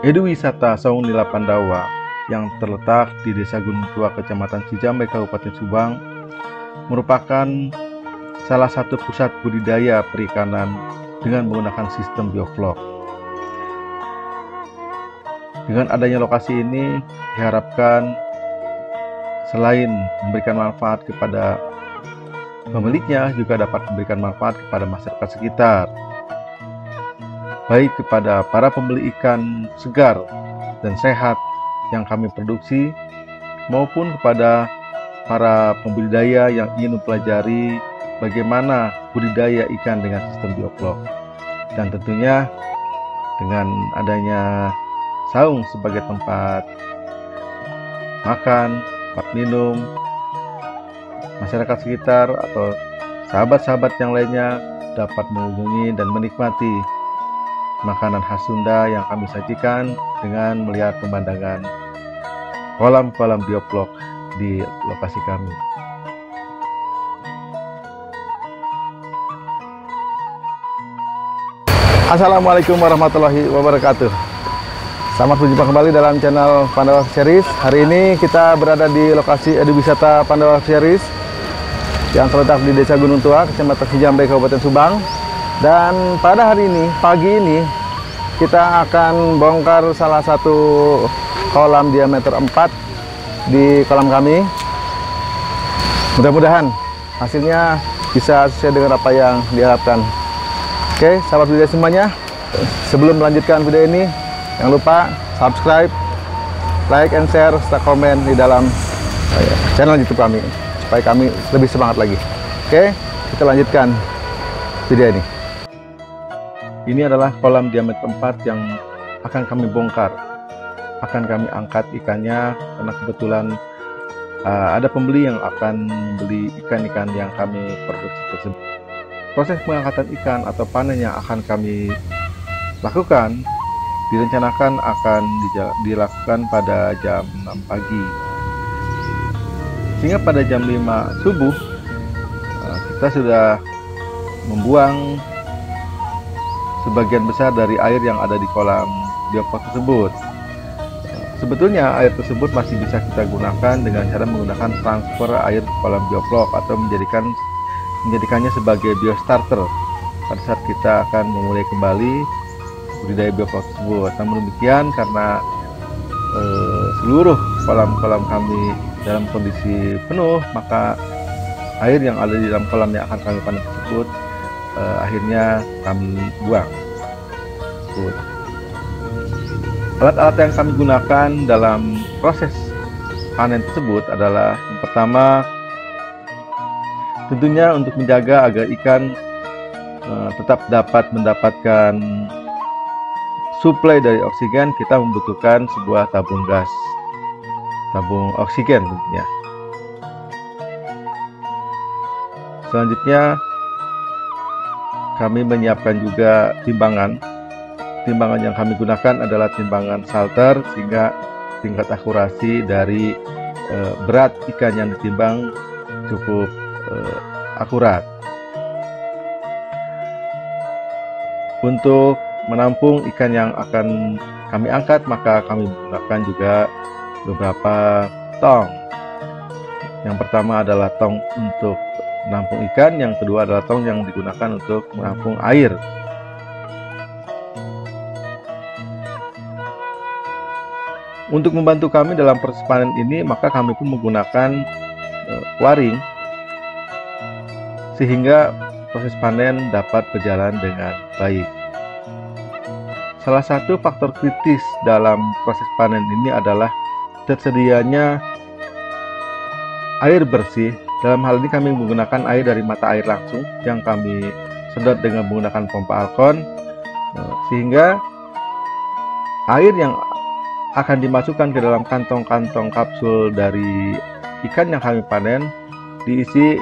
Edu Wisata Saung Nila Pandawa yang terletak di Desa Gunung Tua, Kecamatan Cijambe, Kabupaten Subang, merupakan salah satu pusat budidaya perikanan dengan menggunakan sistem bioflok. Dengan adanya lokasi ini diharapkan selain memberikan manfaat kepada pemiliknya, juga dapat memberikan manfaat kepada masyarakat sekitar, baik kepada para pembeli ikan segar dan sehat yang kami produksi, maupun kepada para pembudidaya yang ingin mempelajari bagaimana budidaya ikan dengan sistem bioflok. Dan tentunya dengan adanya saung sebagai tempat makan, tempat minum, masyarakat sekitar atau sahabat-sahabat yang lainnya dapat mengunjungi dan menikmati makanan khas Sunda yang kami sajikan dengan melihat pemandangan kolam-kolam bioflok di lokasi kami. Assalamualaikum warahmatullahi wabarakatuh. Selamat berjumpa kembali dalam channel Pandawa Fisheries. Hari ini kita berada di lokasi Edu Wisata Pandawa Fisheries yang terletak di Desa Gunung Tua, Kecamatan Cijambe, Kabupaten Subang. Dan pada hari ini, pagi ini, kita akan bongkar salah satu kolam diameter 4 di kolam kami. Mudah-mudahan hasilnya bisa sesuai dengan apa yang diharapkan. Oke, sahabat budidaya semuanya, sebelum melanjutkan video ini, jangan lupa subscribe, like, and share, serta komen di dalam channel YouTube kami, supaya kami lebih semangat lagi. Oke, kita lanjutkan video ini. Ini adalah kolam diameter 4 yang akan kami bongkar. Akan kami angkat ikannya, karena kebetulan ada pembeli yang akan membeli ikan-ikan yang kami produksi tersebut. Proses pengangkatan ikan atau panen yang akan kami lakukan direncanakan akan dilakukan pada jam 6 pagi. Sehingga pada jam 5 subuh kita sudah membuang sebagian besar dari air yang ada di kolam bioflok tersebut. Sebetulnya air tersebut masih bisa kita gunakan dengan cara menggunakan transfer air ke kolam bioflok atau menjadikannya sebagai biostarter pada saat kita akan memulai kembali budidaya bioflok tersebut. Namun demikian, karena seluruh kolam-kolam kami dalam kondisi penuh, maka air yang ada di dalam kolam yang akan kami panen tersebut akhirnya kami buang. Alat-alat yang kami gunakan dalam proses panen tersebut adalah yang pertama, tentunya untuk menjaga agar ikan tetap dapat mendapatkan suplai dari oksigen, kita membutuhkan sebuah tabung gas, tabung oksigen tentunya. Selanjutnya kami menyiapkan juga timbangan. Timbangan yang kami gunakan adalah timbangan Salter, sehingga tingkat akurasi dari berat ikan yang ditimbang cukup akurat. Untuk menampung ikan yang akan kami angkat, maka kami menggunakan juga beberapa tong. Yang pertama adalah tong untuk menampung ikan, yang kedua adalah tong yang digunakan untuk menampung air. Untuk membantu kami dalam proses panen ini, maka kami pun menggunakan waring, sehingga proses panen dapat berjalan dengan baik. Salah satu faktor kritis dalam proses panen ini adalah tersedianya air bersih. Dalam hal ini kami menggunakan air dari mata air langsung yang kami sedot dengan menggunakan pompa Alkon, sehingga air yang akan dimasukkan ke dalam kantong-kantong kapsul dari ikan yang kami panen diisi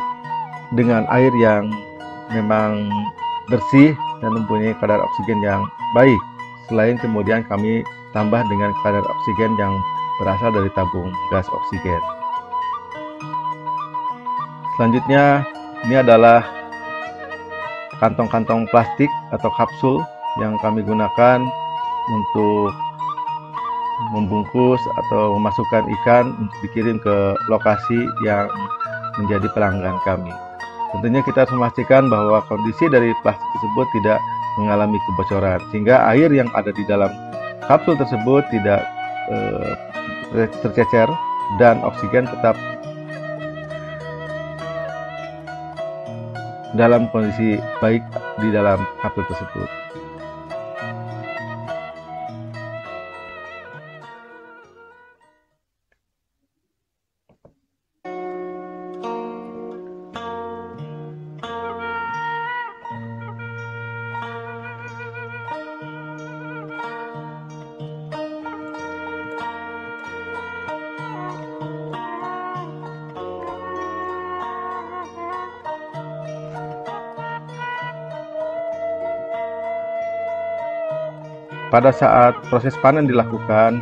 dengan air yang memang bersih dan mempunyai kadar oksigen yang baik. Selain kemudian kami tambah dengan kadar oksigen yang berasal dari tabung gas oksigen. Selanjutnya, ini adalah kantong-kantong plastik atau kapsul yang kami gunakan untuk membungkus atau memasukkan ikan untuk dikirim ke lokasi yang menjadi pelanggan kami. Tentunya kita harus memastikan bahwa kondisi dari plastik tersebut tidak mengalami kebocoran, sehingga air yang ada di dalam kapsul tersebut tidak tercecer dan oksigen tetap dalam kondisi baik di dalam kapsul tersebut. Pada saat proses panen dilakukan,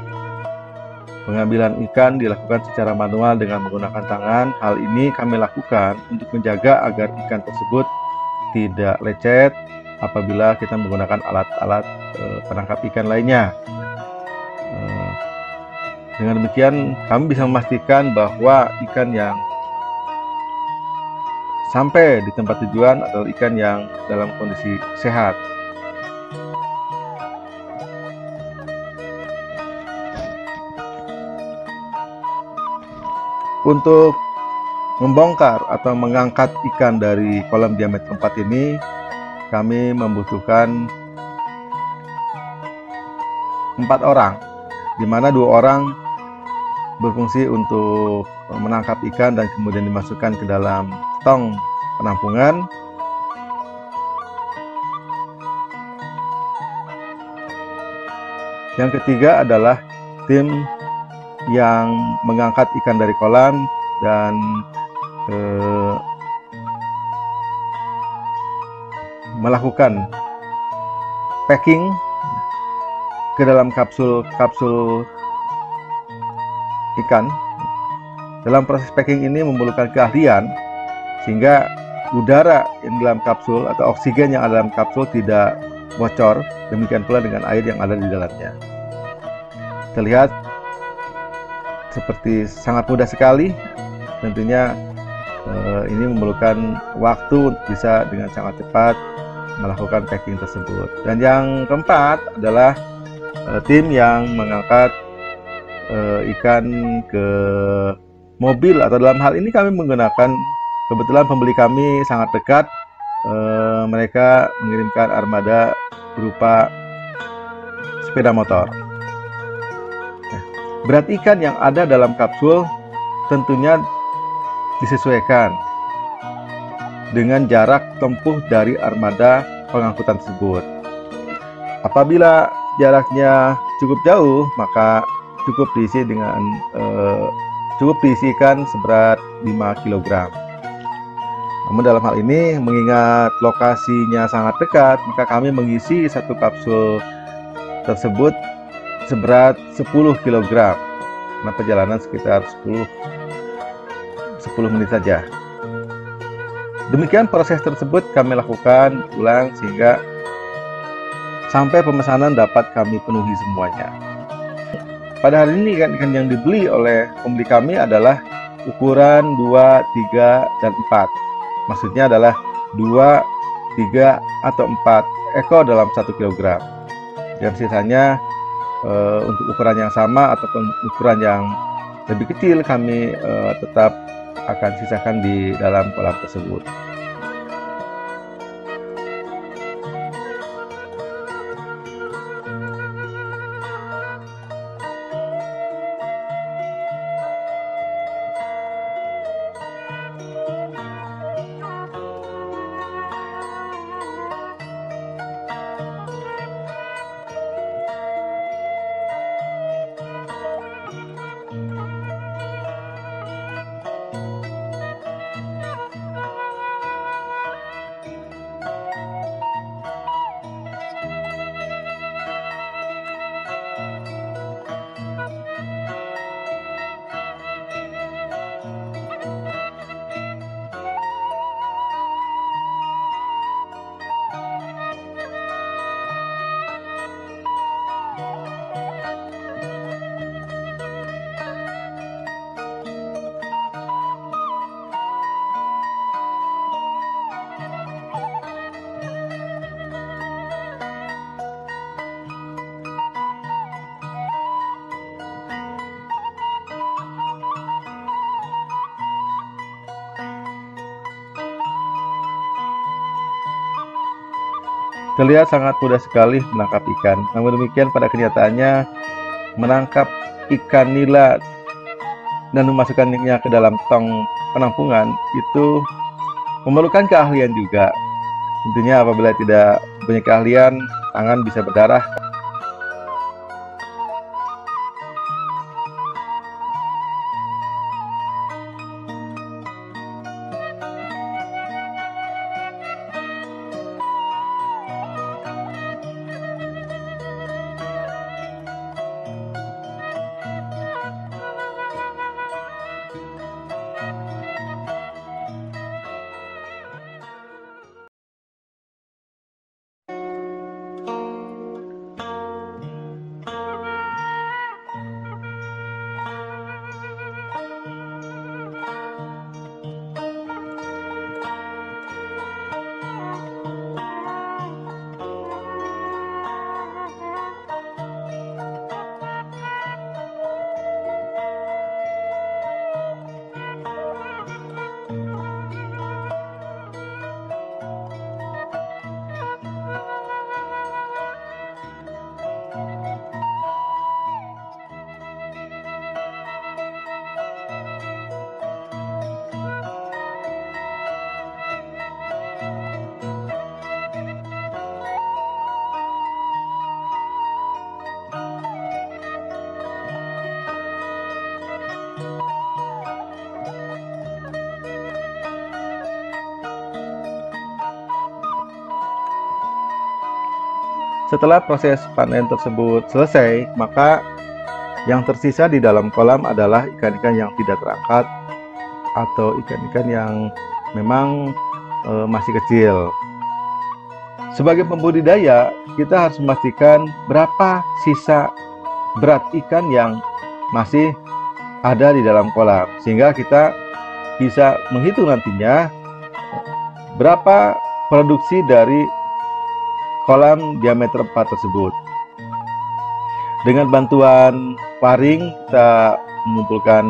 pengambilan ikan dilakukan secara manual dengan menggunakan tangan. Hal ini kami lakukan untuk menjaga agar ikan tersebut tidak lecet apabila kita menggunakan alat-alat penangkap ikan lainnya. Dengan demikian, kami bisa memastikan bahwa ikan yang sampai di tempat tujuan adalah ikan yang dalam kondisi sehat. Untuk membongkar atau mengangkat ikan dari kolam diameter 4 ini, kami membutuhkan 4 orang, di mana 2 orang berfungsi untuk menangkap ikan dan kemudian dimasukkan ke dalam tong penampungan. Yang ketiga adalah tim yang mengangkat ikan dari kolam dan melakukan packing ke dalam kapsul ikan. Dalam proses packing ini memerlukan keahlian sehingga udara yang dalam kapsul atau oksigen yang ada dalam kapsul tidak bocor, demikian pula dengan air yang ada di dalamnya. Terlihat seperti sangat mudah sekali. Tentunya ini memerlukan waktu untuk bisa dengan sangat cepat melakukan packing tersebut. Dan yang keempat adalah tim yang mengangkat ikan ke mobil, atau dalam hal ini kami menggunakan, kebetulan pembeli kami sangat dekat, mereka mengirimkan armada berupa sepeda motor. Berat ikan yang ada dalam kapsul tentunya disesuaikan dengan jarak tempuh dari armada pengangkutan tersebut. Apabila jaraknya cukup jauh, maka cukup diisikan seberat 5 kg. Namun dalam hal ini, mengingat lokasinya sangat dekat, maka kami mengisi satu kapsul tersebut seberat 10 kg. Nah, perjalanan sekitar 10 menit saja. Demikian proses tersebut kami lakukan ulang sehingga sampai pemesanan dapat kami penuhi semuanya. Pada hari ini ikan-ikan yang dibeli oleh pembeli kami adalah ukuran 2, 3, dan 4. Maksudnya adalah 2, 3, atau 4 ekor dalam 1 kg. Dan sisanya untuk ukuran yang sama ataupun ukuran yang lebih kecil kami tetap akan sisakan di dalam kolam tersebut. Terlihat sangat mudah sekali menangkap ikan. Namun demikian pada kenyataannya menangkap ikan nila dan memasukkannya ke dalam tong penampungan itu memerlukan keahlian juga. Tentunya apabila tidak punya keahlian, tangan bisa berdarah. Setelah proses panen tersebut selesai, maka yang tersisa di dalam kolam adalah ikan-ikan yang tidak terangkat atau ikan-ikan yang memang masih kecil. Sebagai pembudidaya, kita harus memastikan berapa sisa berat ikan yang masih ada di dalam kolam, sehingga kita bisa menghitung nantinya berapa produksi dari kolam diameter 4 tersebut. Dengan bantuan paring, kita mengumpulkan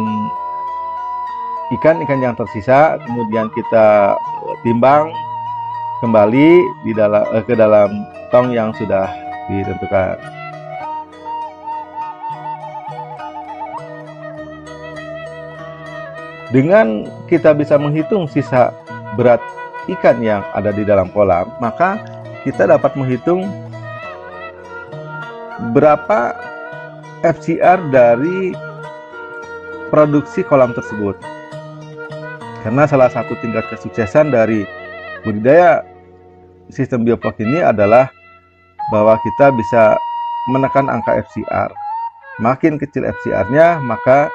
ikan-ikan yang tersisa, kemudian kita timbang kembali ke dalam tong yang sudah ditentukan. Dengan kita bisa menghitung sisa berat ikan yang ada di dalam kolam, maka kita dapat menghitung berapa FCR dari produksi kolam tersebut. Karena salah satu tingkat kesuksesan dari budidaya sistem bioflok ini adalah bahwa kita bisa menekan angka FCR. Makin kecil FCR-nya, maka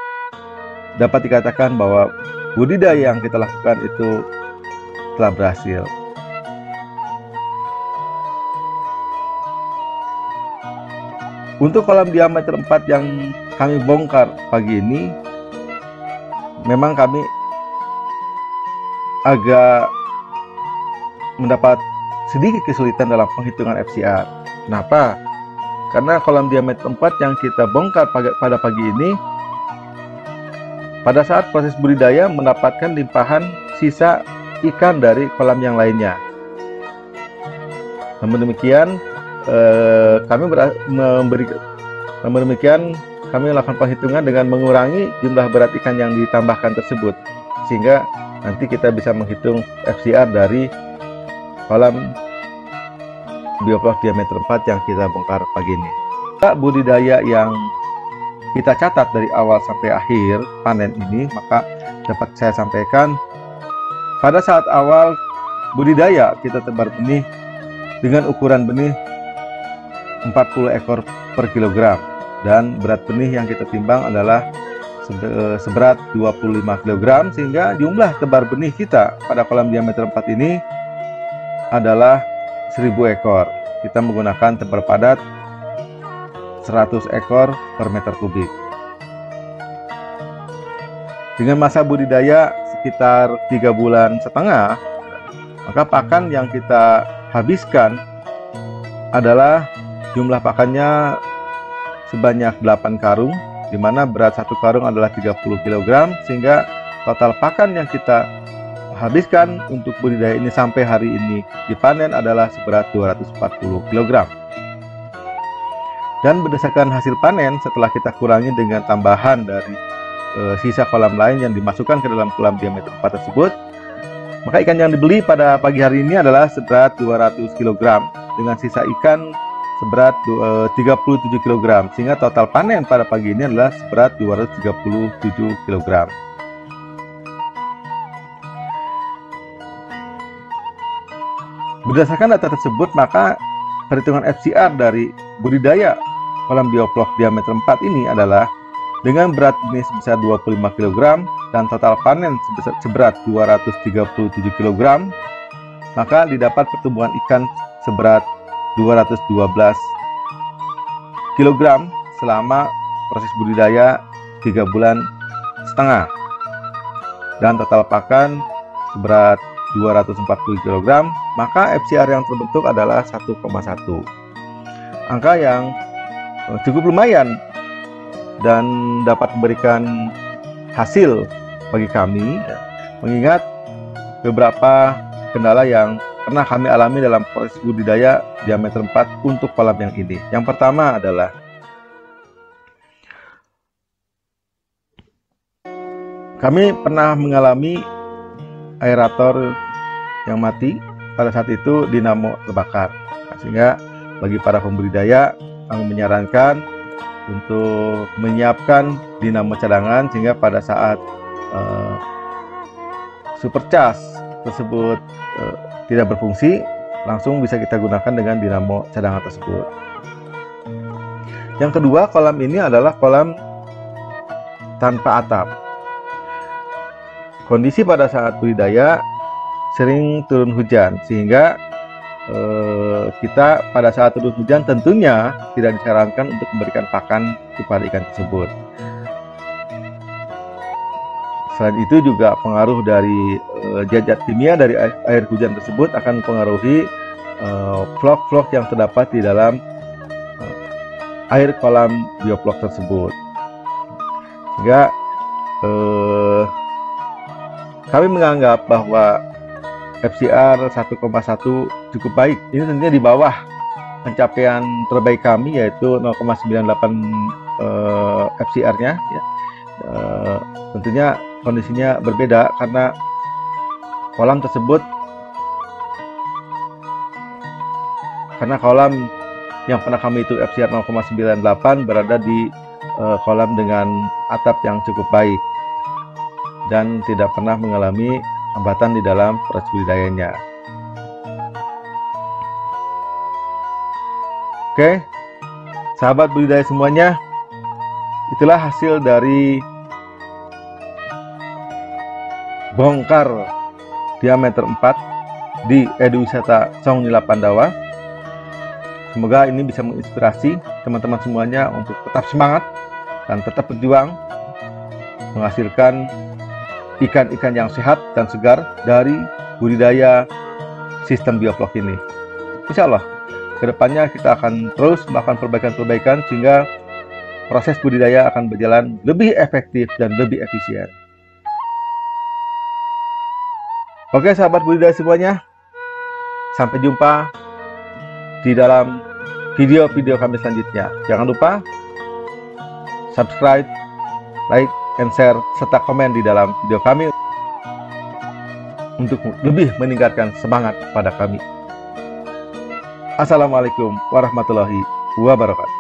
dapat dikatakan bahwa budidaya yang kita lakukan itu telah berhasil. Untuk kolam diameter 4 yang kami bongkar pagi ini, memang kami agak mendapat sedikit kesulitan dalam penghitungan FCR. Kenapa? Karena kolam diameter 4 yang kita bongkar pada pagi ini, pada saat proses budidaya mendapatkan limpahan sisa ikan dari kolam yang lainnya. Namun demikian, kami melakukan perhitungan dengan mengurangi jumlah berat ikan yang ditambahkan tersebut, sehingga nanti kita bisa menghitung FCR dari kolam bioflok diameter 4 yang kita bongkar pagi ini. Budidaya yang kita catat dari awal sampai akhir panen ini, maka dapat saya sampaikan, pada saat awal budidaya kita tebar benih dengan ukuran benih 40 ekor per kilogram, dan berat benih yang kita timbang adalah seberat 25 kg, sehingga jumlah tebar benih kita pada kolam diameter 4 ini adalah 1000 ekor. Kita menggunakan tebar padat 100 ekor per meter kubik. Dengan masa budidaya sekitar 3,5 bulan, maka pakan yang kita habiskan adalah jumlah pakannya sebanyak 8 karung, di mana berat satu karung adalah 30 kg, sehingga total pakan yang kita habiskan untuk budidaya ini sampai hari ini dipanen adalah seberat 240 kg. Dan berdasarkan hasil panen setelah kita kurangi dengan tambahan dari sisa kolam lain yang dimasukkan ke dalam kolam diameter 4 tersebut, maka ikan yang dibeli pada pagi hari ini adalah seberat 200 kg dengan sisa ikan seberat 37 kg, sehingga total panen pada pagi ini adalah seberat 237 kg. Berdasarkan data tersebut, maka perhitungan FCR dari budidaya kolam bioflok diameter 4 ini adalah dengan berat jenis sebesar 25 kg dan total panen seberat 237 kg, maka didapat pertumbuhan ikan seberat 212 kg selama proses budidaya 3,5 bulan dan total pakan seberat 240 kg, maka FCR yang terbentuk adalah 1,1. Angka yang cukup lumayan dan dapat memberikan hasil bagi kami, mengingat beberapa kendala yang pernah kami alami dalam proses budidaya diameter 4 untuk kolam yang ini. Yang pertama adalah kami pernah mengalami aerator yang mati. Pada saat itu dinamo terbakar, sehingga bagi para pembudidaya kami menyarankan untuk menyiapkan dinamo cadangan, sehingga pada saat supercharge tersebut tidak berfungsi, langsung bisa kita gunakan dengan dinamo cadangan tersebut. Yang kedua, kolam ini adalah kolam tanpa atap. Kondisi pada saat budidaya sering turun hujan, sehingga kita pada saat turun hujan tentunya tidak disarankan untuk memberikan pakan kepada ikan tersebut. Selain itu juga pengaruh dari zat kimia dari air hujan tersebut akan mempengaruhi flok-flok yang terdapat di dalam air kolam bioflok tersebut. Sehingga kami menganggap bahwa FCR 1,1 cukup baik. Ini tentunya di bawah pencapaian terbaik kami, yaitu 0,98 FCR-nya. Ya. Tentunya kondisinya berbeda karena kolam tersebut, karena kolam yang pernah kami itu FCR 0,98 berada di kolam dengan atap yang cukup baik dan tidak pernah mengalami hambatan di dalam proses budidayanya. Oke, sahabat budidaya semuanya, itulah hasil dari bongkar diameter 4 di Eduwisata Songnila Pandawa. Semoga ini bisa menginspirasi teman-teman semuanya untuk tetap semangat dan tetap berjuang menghasilkan ikan-ikan yang sehat dan segar dari budidaya sistem bioflok ini. Insya Allah, kedepannya kita akan terus melakukan perbaikan-perbaikan sehingga proses budidaya akan berjalan lebih efektif dan lebih efisien. Oke sahabat budidaya semuanya, sampai jumpa di dalam video-video kami selanjutnya. Jangan lupa subscribe, like, and share, serta komen di dalam video kami untuk lebih meningkatkan semangat pada kami. Assalamualaikum warahmatullahi wabarakatuh.